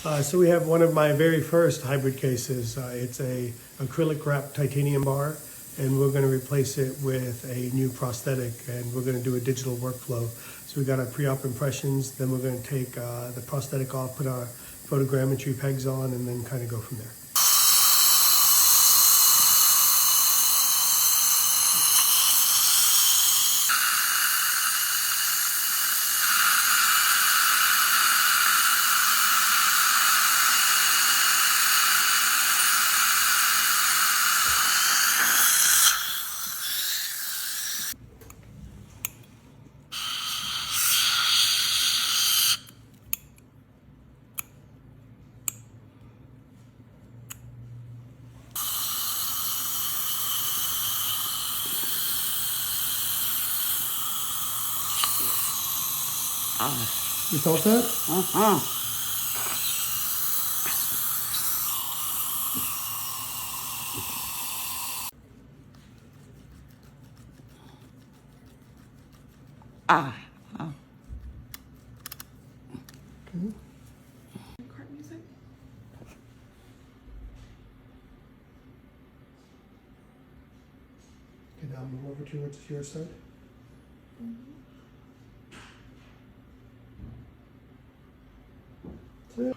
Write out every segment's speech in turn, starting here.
So we have one of my very first hybrid cases. It's a acrylic wrapped titanium bar, and we're going to replace it with a new prosthetic, and we're going to do a digital workflow. So we got our pre-op impressions, then we're going to take the prosthetic off, put our photogrammetry pegs on, and then kind of go from there. You felt that? Uh-huh. Ah. Oh. Okay. Cart music? Okay, now move over towards your side. That's it.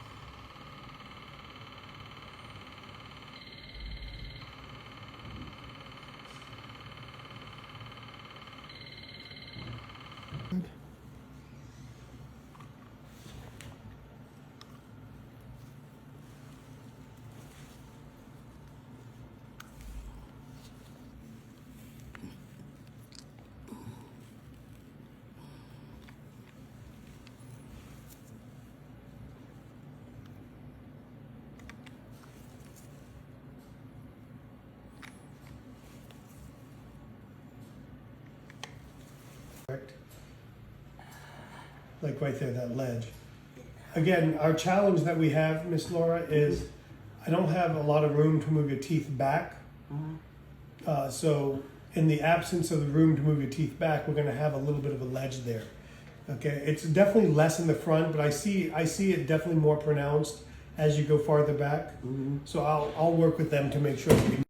Correct. Like right there, that ledge. Again, our challenge that we have, Miss Laura, is I don't have a lot of room to move your teeth back. So in the absence of the room to move your teeth back, we're going to have a little bit of a ledge there. Okay, it's definitely less in the front, but I see it definitely more pronounced as you go farther back. So I'll work with them to make sure that we